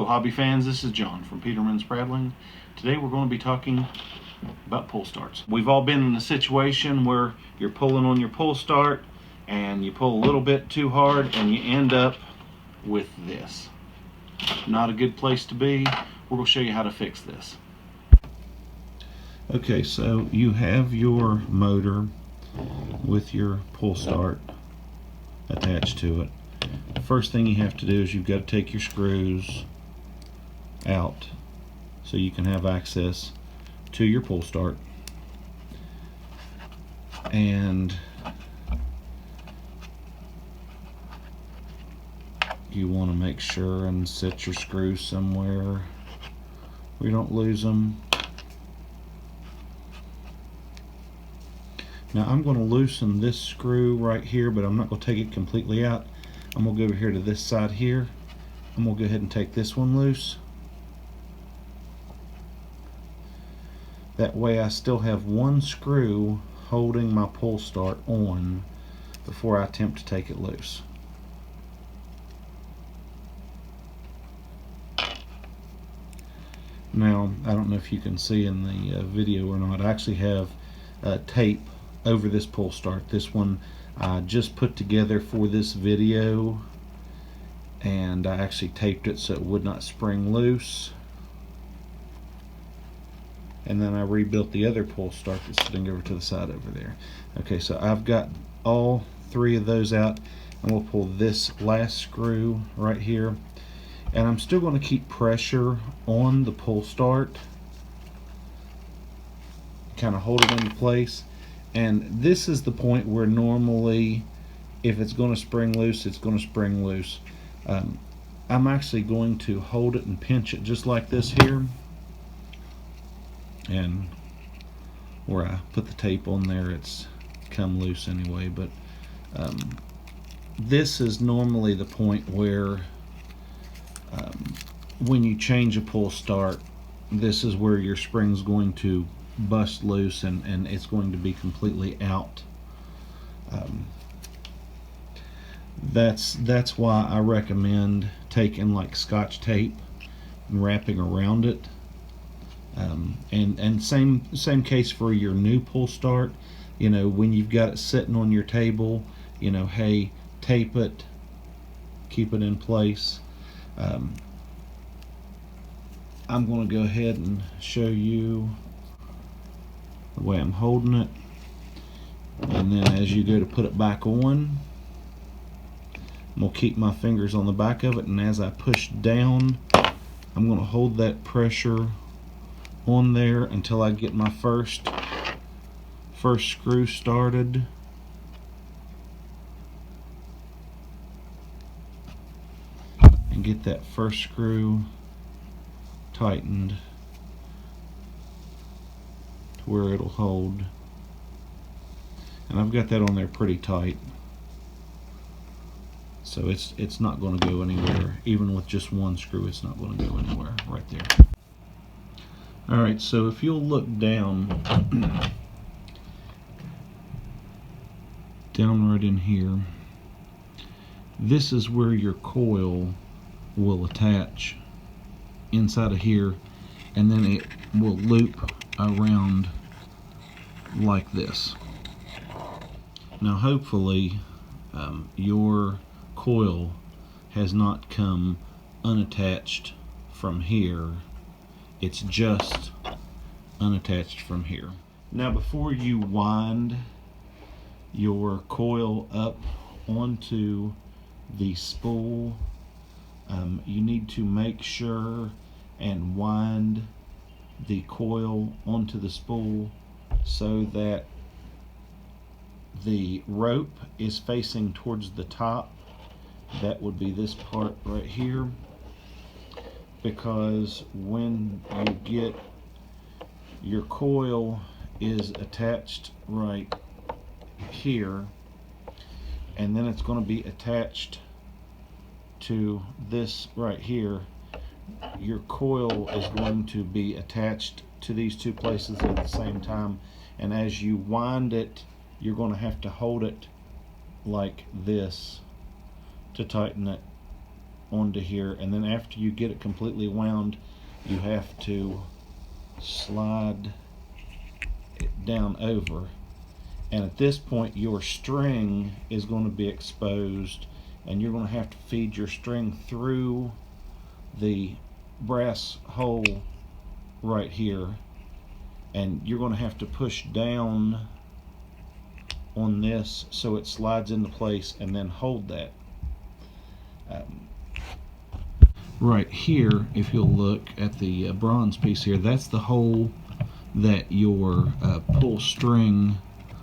So hobby fans, this is John from Peterman Spradling. Today we're going to be talking about pull starts. We've all been in a situation where you're pulling on your pull start and you pull a little bit too hard and you end up with this. Not a good place to be. We're going to show you how to fix this. Okay, so you have your motor with your pull start attached to it. First thing you have to do is you've got to take your screws out so you can have access to your pull start, and you want to make sure and set your screws somewhere where you don't lose them. Now I'm going to loosen this screw right here, but I'm not going to take it completely out. I'm going to go over here to this side here. I'm going to go ahead and take this one loose. That way I still have one screw holding my pull start on before I attempt to take it loose. Now, I don't know if you can see in the video or not, I actually have tape over this pull start. This one I just put together for this video, and I actually taped it so it would not spring loose. And then I rebuilt the other pull start that's sitting over to the side over there. Okay, so I've got all three of those out, and we'll pull this last screw right here. And I'm still going to keep pressure on the pull start, kind of hold it into place. And this is the point where normally, if it's going to spring loose, it's going to spring loose. I'm actually going to hold it and pinch it just like this here. And where I put the tape on there, it's come loose anyway. But this is normally the point where when you change a pull start, this is where your spring's going to bust loose and it's going to be completely out. That's why I recommend taking like Scotch tape and wrapping around it. And same case for your new pull start. You know, when you've got it sitting on your table, you know, hey, tape it, keep it in place. I'm going to go ahead and show you the way I'm holding it, and then as you go to put it back on, I'm going to keep my fingers on the back of it, and as I push down, I'm going to hold that pressure on there until I get my first screw started. And get that first screw tightened to where it'll hold. And I've got that on there pretty tight, so it's not going to go anywhere. Even with just one screw, it's not going to go anywhere right there. Alright, so if you'll look down right in here, this is where your coil will attach inside of here, and then it will loop around like this. Now hopefully your coil has not come unattached from here. It's just unattached from here. Now before you wind your coil up onto the spool, you need to make sure and wind the coil onto the spool so that the rope is facing towards the top. That would be this part right here, because when you get your coil is attached right here, and then it's going to be attached to this right here, your coil is going to be attached to these two places at the same time, and as you wind it, you're going to have to hold it like this to tighten it onto here, and then after you get it completely wound, you have to slide it down over, and at this point your string is going to be exposed, and you're going to have to feed your string through the brass hole right here, and you're going to have to push down on this so it slides into place, and then hold that. Right here, if you'll look at the bronze piece here, that's the hole that your pull string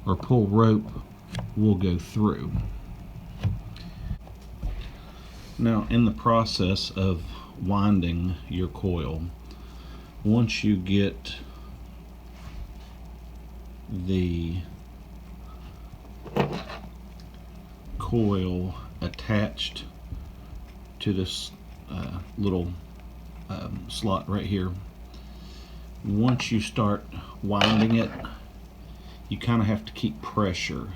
or pull rope will go through. Now, in the process of winding your coil, once you get the coil attached to this little slot right here, once you start winding it, you kind of have to keep pressure.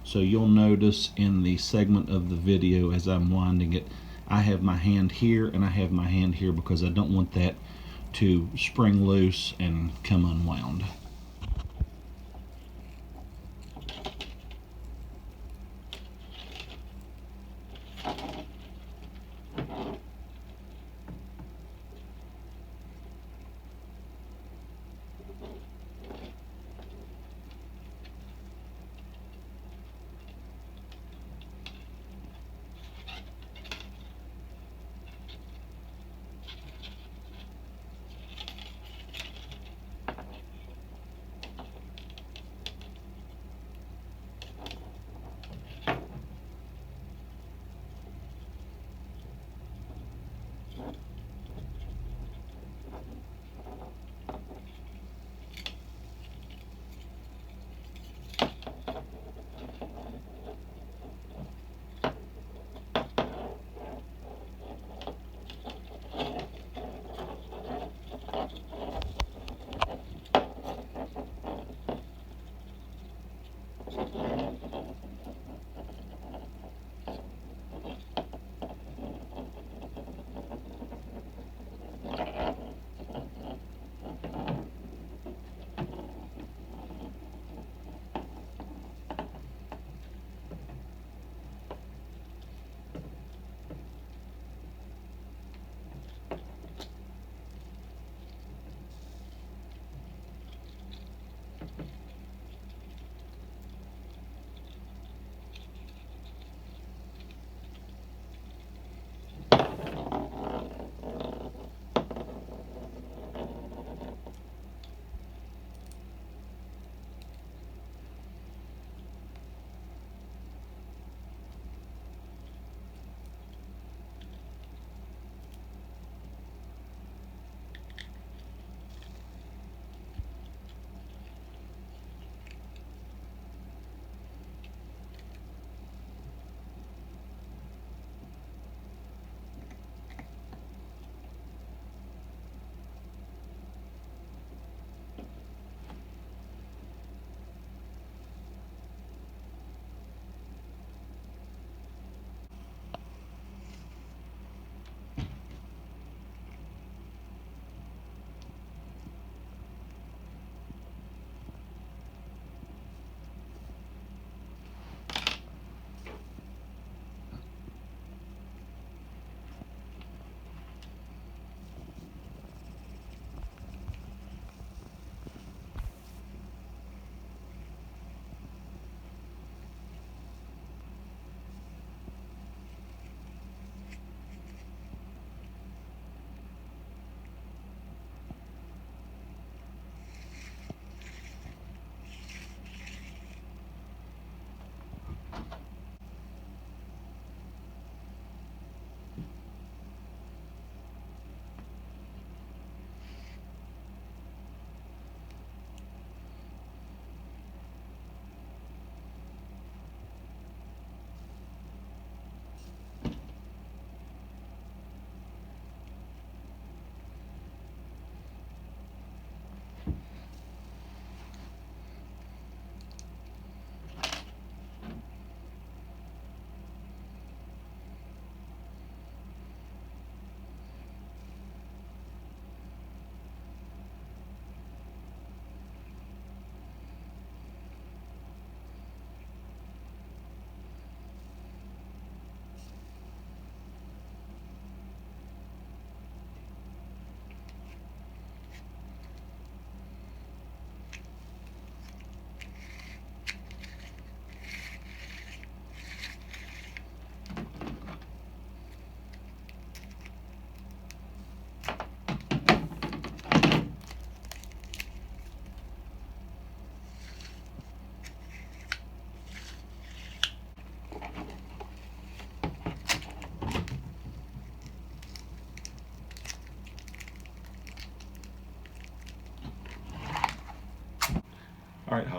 So you'll notice in the segment of the video as I'm winding it, I have my hand here and I have my hand here because I don't want that to spring loose and come unwound.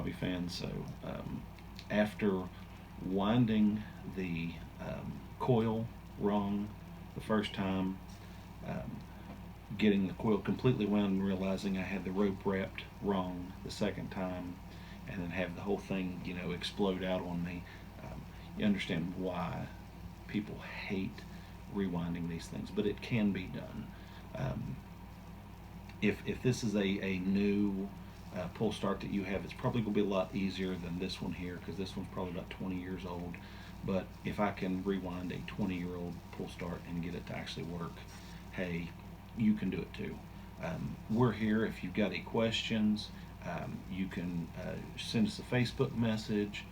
hobby fans. So after winding the coil wrong the first time, getting the coil completely wound and realizing I had the rope wrapped wrong the second time, and then have the whole thing, explode out on me, you understand why people hate rewinding these things, but it can be done. If this is a new pull start that you have, it's probably going to be a lot easier than this one here, because this one's probably about 20 years old. But if I can rewind a 20-year-old pull start and get it to actually work, hey, you can do it too. We're here if you've got any questions. You can send us a Facebook message,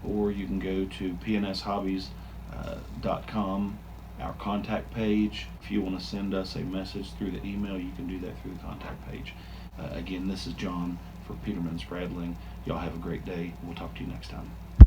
or you can go to pnshobbies.com, our contact page. If you want to send us a message through the email, you can do that through the contact page. Again, this is John for Peterman Spradling. Y'all have a great day. We'll talk to you next time.